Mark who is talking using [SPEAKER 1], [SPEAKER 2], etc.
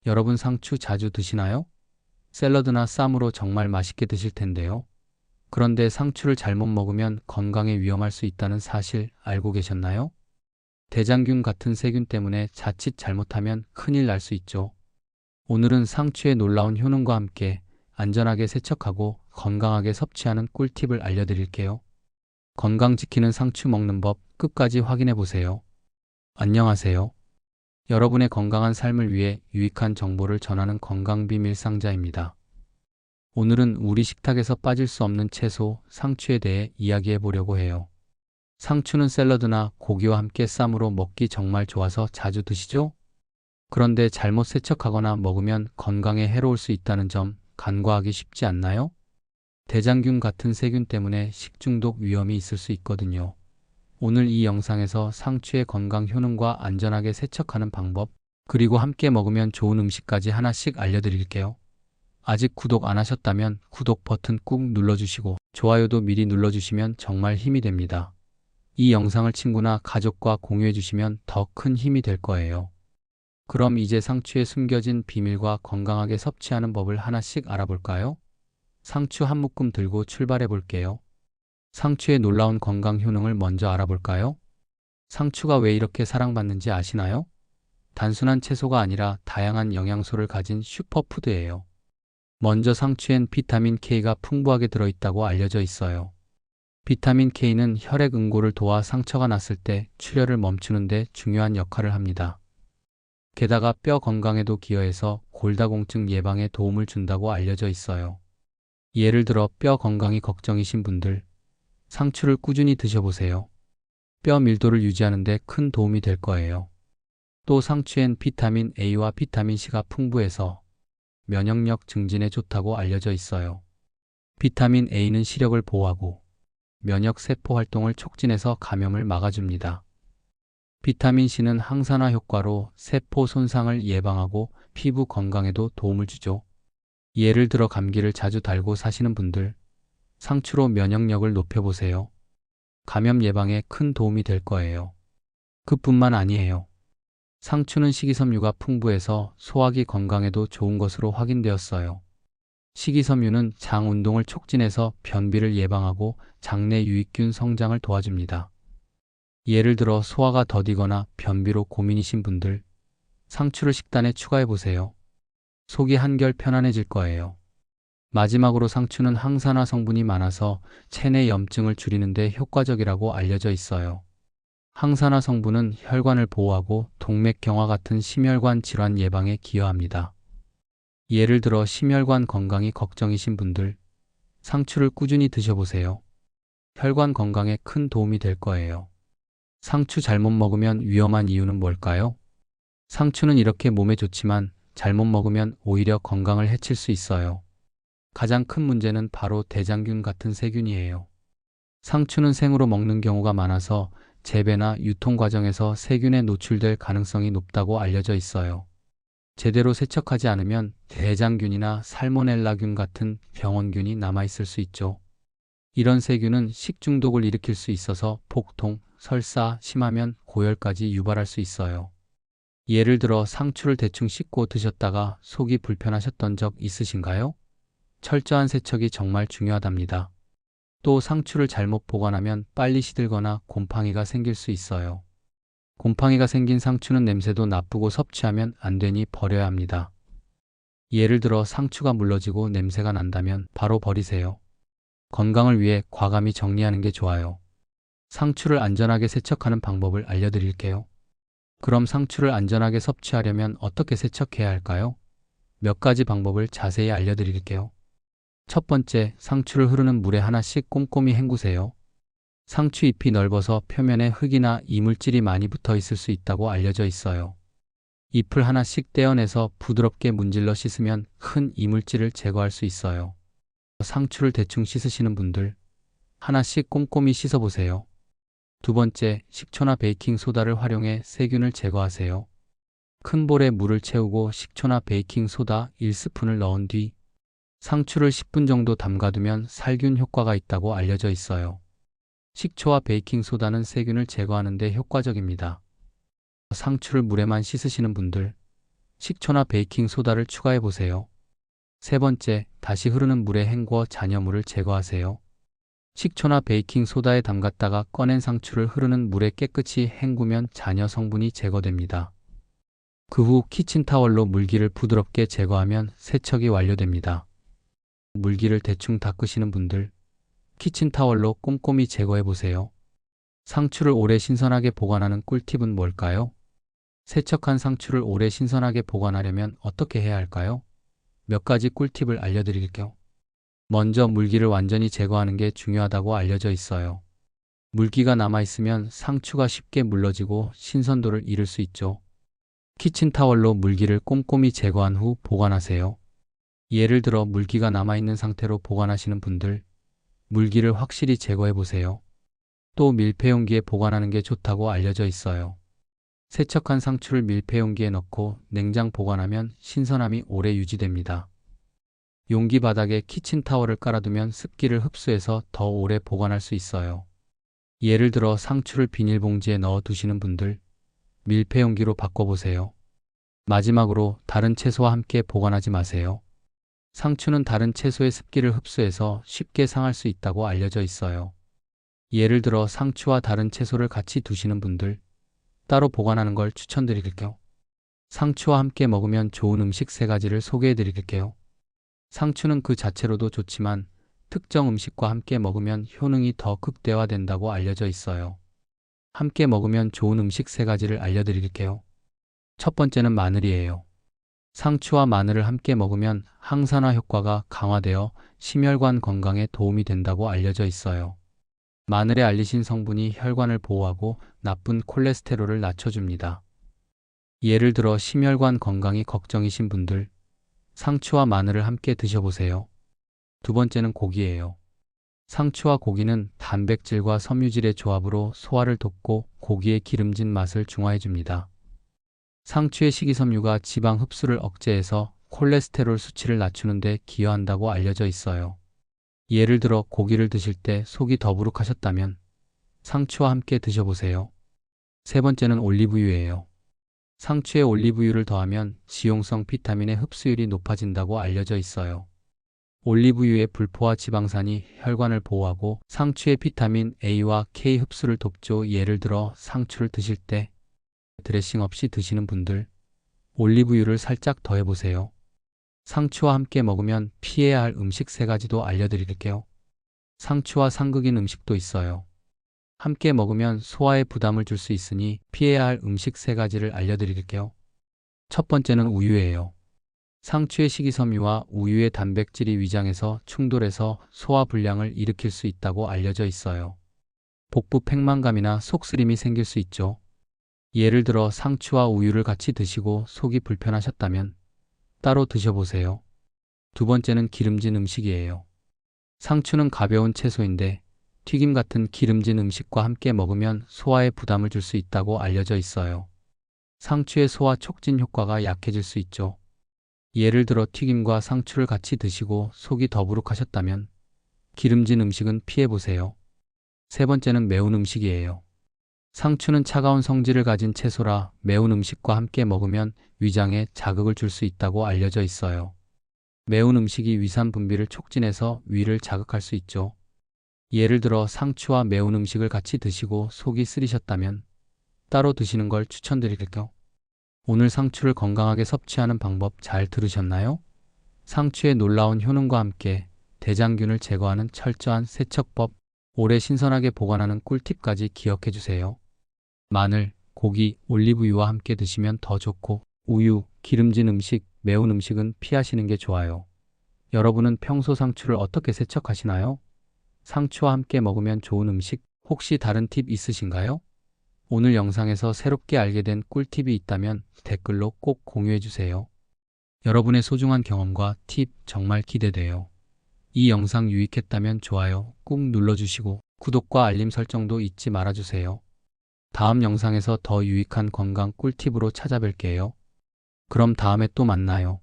[SPEAKER 1] 여러분 상추 자주 드시나요? 샐러드나 쌈으로 정말 맛있게 드실 텐데요. 그런데 상추를 잘못 먹으면 건강에 위험할 수 있다는 사실 알고 계셨나요? 대장균 같은 세균 때문에 자칫 잘못하면 큰일 날 수 있죠. 오늘은 상추의 놀라운 효능과 함께 안전하게 세척하고 건강하게 섭취하는 꿀팁을 알려드릴게요. 건강 지키는 상추 먹는 법 끝까지 확인해 보세요. 안녕하세요. 여러분의 건강한 삶을 위해 유익한 정보를 전하는 건강비밀 상자입니다. 오늘은 우리 식탁에서 빠질 수 없는 채소, 상추에 대해 이야기해 보려고 해요. 상추는 샐러드나 고기와 함께 쌈으로 먹기 정말 좋아서 자주 드시죠? 그런데 잘못 세척하거나 먹으면 건강에 해로울 수 있다는 점 간과하기 쉽지 않나요? 대장균 같은 세균 때문에 식중독 위험이 있을 수 있거든요. 오늘 이 영상에서 상추의 건강 효능과 안전하게 세척하는 방법, 그리고 함께 먹으면 좋은 음식까지 하나씩 알려드릴게요. 아직 구독 안 하셨다면 구독 버튼 꾹 눌러주시고 좋아요도 미리 눌러주시면 정말 힘이 됩니다. 이 영상을 친구나 가족과 공유해 주시면 더 큰 힘이 될 거예요. 그럼 이제 상추에 숨겨진 비밀과 건강하게 섭취하는 법을 하나씩 알아볼까요? 상추 한 묶음 들고 출발해 볼게요. 상추의 놀라운 건강 효능을 먼저 알아볼까요? 상추가 왜 이렇게 사랑받는지 아시나요? 단순한 채소가 아니라 다양한 영양소를 가진 슈퍼푸드예요. 먼저 상추엔 비타민 K가 풍부하게 들어있다고 알려져 있어요. 비타민 K는 혈액 응고를 도와 상처가 났을 때 출혈을 멈추는 데 중요한 역할을 합니다. 게다가 뼈 건강에도 기여해서 골다공증 예방에 도움을 준다고 알려져 있어요. 예를 들어 뼈 건강이 걱정이신 분들, 상추를 꾸준히 드셔보세요. 뼈 밀도를 유지하는 데 큰 도움이 될 거예요. 또 상추엔 비타민 A와 비타민 C가 풍부해서 면역력 증진에 좋다고 알려져 있어요. 비타민 A는 시력을 보호하고 면역 세포 활동을 촉진해서 감염을 막아줍니다. 비타민 C는 항산화 효과로 세포 손상을 예방하고 피부 건강에도 도움을 주죠. 예를 들어 감기를 자주 달고 사시는 분들, 상추로 면역력을 높여보세요. 감염 예방에 큰 도움이 될 거예요. 그뿐만 아니에요. 상추는 식이섬유가 풍부해서 소화기 건강에도 좋은 것으로 확인되었어요. 식이섬유는 장 운동을 촉진해서 변비를 예방하고 장내 유익균 성장을 도와줍니다. 예를 들어 소화가 더디거나 변비로 고민이신 분들, 상추를 식단에 추가해보세요. 속이 한결 편안해질 거예요. 마지막으로 상추는 항산화 성분이 많아서 체내 염증을 줄이는 데 효과적이라고 알려져 있어요. 항산화 성분은 혈관을 보호하고 동맥경화 같은 심혈관 질환 예방에 기여합니다. 예를 들어 심혈관 건강이 걱정이신 분들, 상추를 꾸준히 드셔보세요. 혈관 건강에 큰 도움이 될 거예요. 상추 잘못 먹으면 위험한 이유는 뭘까요? 상추는 이렇게 몸에 좋지만 잘못 먹으면 오히려 건강을 해칠 수 있어요. 가장 큰 문제는 바로 대장균 같은 세균이에요. 상추는 생으로 먹는 경우가 많아서 재배나 유통 과정에서 세균에 노출될 가능성이 높다고 알려져 있어요. 제대로 세척하지 않으면 대장균이나 살모넬라균 같은 병원균이 남아있을 수 있죠. 이런 세균은 식중독을 일으킬 수 있어서 복통, 설사, 심하면 고열까지 유발할 수 있어요. 예를 들어 상추를 대충 씻고 드셨다가 속이 불편하셨던 적 있으신가요? 철저한 세척이 정말 중요하답니다. 또 상추를 잘못 보관하면 빨리 시들거나 곰팡이가 생길 수 있어요. 곰팡이가 생긴 상추는 냄새도 나쁘고 섭취하면 안 되니 버려야 합니다. 예를 들어 상추가 물러지고 냄새가 난다면 바로 버리세요. 건강을 위해 과감히 정리하는 게 좋아요. 상추를 안전하게 세척하는 방법을 알려드릴게요. 그럼 상추를 안전하게 섭취하려면 어떻게 세척해야 할까요? 몇 가지 방법을 자세히 알려드릴게요. 첫 번째, 상추를 흐르는 물에 하나씩 꼼꼼히 헹구세요. 상추 잎이 넓어서 표면에 흙이나 이물질이 많이 붙어 있을 수 있다고 알려져 있어요. 잎을 하나씩 떼어내서 부드럽게 문질러 씻으면 큰 이물질을 제거할 수 있어요. 상추를 대충 씻으시는 분들, 하나씩 꼼꼼히 씻어보세요. 두 번째, 식초나 베이킹 소다를 활용해 세균을 제거하세요. 큰 볼에 물을 채우고 식초나 베이킹 소다 1스푼을 넣은 뒤 상추를 10분 정도 담가두면 살균 효과가 있다고 알려져 있어요. 식초와 베이킹 소다는 세균을 제거하는 데 효과적입니다. 상추를 물에만 씻으시는 분들, 식초나 베이킹 소다를 추가해 보세요. 세 번째, 다시 흐르는 물에 헹궈 잔여물을 제거하세요. 식초나 베이킹 소다에 담갔다가 꺼낸 상추를 흐르는 물에 깨끗이 헹구면 잔여 성분이 제거됩니다. 그 후 키친타월로 물기를 부드럽게 제거하면 세척이 완료됩니다. 물기를 대충 닦으시는 분들, 키친타월로 꼼꼼히 제거해 보세요. 상추를 오래 신선하게 보관하는 꿀팁은 뭘까요? 세척한 상추를 오래 신선하게 보관하려면 어떻게 해야 할까요? 몇 가지 꿀팁을 알려드릴게요. 먼저 물기를 완전히 제거하는 게 중요하다고 알려져 있어요. 물기가 남아있으면 상추가 쉽게 물러지고 신선도를 잃을 수 있죠. 키친타월로 물기를 꼼꼼히 제거한 후 보관하세요. 예를 들어 물기가 남아있는 상태로 보관하시는 분들, 물기를 확실히 제거해 보세요. 또 밀폐용기에 보관하는 게 좋다고 알려져 있어요. 세척한 상추를 밀폐용기에 넣고 냉장 보관하면 신선함이 오래 유지됩니다. 용기 바닥에 키친타월을 깔아두면 습기를 흡수해서 더 오래 보관할 수 있어요. 예를 들어 상추를 비닐봉지에 넣어 두시는 분들, 밀폐용기로 바꿔보세요. 마지막으로 다른 채소와 함께 보관하지 마세요. 상추는 다른 채소의 습기를 흡수해서 쉽게 상할 수 있다고 알려져 있어요. 예를 들어 상추와 다른 채소를 같이 두시는 분들, 따로 보관하는 걸 추천드릴게요. 상추와 함께 먹으면 좋은 음식 3가지를 소개해 드릴게요. 상추는 그 자체로도 좋지만 특정 음식과 함께 먹으면 효능이 더 극대화된다고 알려져 있어요. 함께 먹으면 좋은 음식 3가지를 알려드릴게요. 첫 번째는 마늘이에요. 상추와 마늘을 함께 먹으면 항산화 효과가 강화되어 심혈관 건강에 도움이 된다고 알려져 있어요. 마늘의 알리신 성분이 혈관을 보호하고 나쁜 콜레스테롤을 낮춰줍니다. 예를 들어 심혈관 건강이 걱정이신 분들, 상추와 마늘을 함께 드셔보세요. 두 번째는 고기예요. 상추와 고기는 단백질과 섬유질의 조합으로 소화를 돕고 고기의 기름진 맛을 중화해줍니다. 상추의 식이섬유가 지방 흡수를 억제해서 콜레스테롤 수치를 낮추는 데 기여한다고 알려져 있어요. 예를 들어 고기를 드실 때 속이 더부룩하셨다면 상추와 함께 드셔보세요. 세 번째는 올리브유예요. 상추에 올리브유를 더하면 지용성 비타민의 흡수율이 높아진다고 알려져 있어요. 올리브유의 불포화 지방산이 혈관을 보호하고 상추의 비타민 A와 K 흡수를 돕죠. 예를 들어 상추를 드실 때 드레싱 없이 드시는 분들, 올리브유를 살짝 더해보세요. 상추와 함께 먹으면 피해야 할 음식 3가지도 알려드릴게요. 상추와 상극인 음식도 있어요. 함께 먹으면 소화에 부담을 줄 수 있으니 피해야 할 음식 3가지를 알려드릴게요. 첫 번째는 우유예요. 상추의 식이섬유와 우유의 단백질이 위장에서 충돌해서 소화 불량을 일으킬 수 있다고 알려져 있어요. 복부 팽만감이나 속쓰림이 생길 수 있죠. 예를 들어 상추와 우유를 같이 드시고 속이 불편하셨다면 따로 드셔보세요. 두 번째는 기름진 음식이에요. 상추는 가벼운 채소인데 튀김 같은 기름진 음식과 함께 먹으면 소화에 부담을 줄 수 있다고 알려져 있어요. 상추의 소화 촉진 효과가 약해질 수 있죠. 예를 들어 튀김과 상추를 같이 드시고 속이 더부룩하셨다면 기름진 음식은 피해보세요. 세 번째는 매운 음식이에요. 상추는 차가운 성질을 가진 채소라 매운 음식과 함께 먹으면 위장에 자극을 줄 수 있다고 알려져 있어요. 매운 음식이 위산 분비를 촉진해서 위를 자극할 수 있죠. 예를 들어 상추와 매운 음식을 같이 드시고 속이 쓰리셨다면 따로 드시는 걸 추천드릴게요. 오늘 상추를 건강하게 섭취하는 방법 잘 들으셨나요? 상추의 놀라운 효능과 함께 대장균을 제거하는 철저한 세척법, 오래 신선하게 보관하는 꿀팁까지 기억해 주세요. 마늘, 고기, 올리브유와 함께 드시면 더 좋고 우유, 기름진 음식, 매운 음식은 피하시는 게 좋아요. 여러분은 평소 상추를 어떻게 세척하시나요? 상추와 함께 먹으면 좋은 음식, 혹시 다른 팁 있으신가요? 오늘 영상에서 새롭게 알게 된 꿀팁이 있다면 댓글로 꼭 공유해 주세요. 여러분의 소중한 경험과 팁 정말 기대돼요. 이 영상 유익했다면 좋아요 꾹 눌러주시고 구독과 알림 설정도 잊지 말아주세요. 다음 영상에서 더 유익한 건강 꿀팁으로 찾아뵐게요. 그럼 다음에 또 만나요.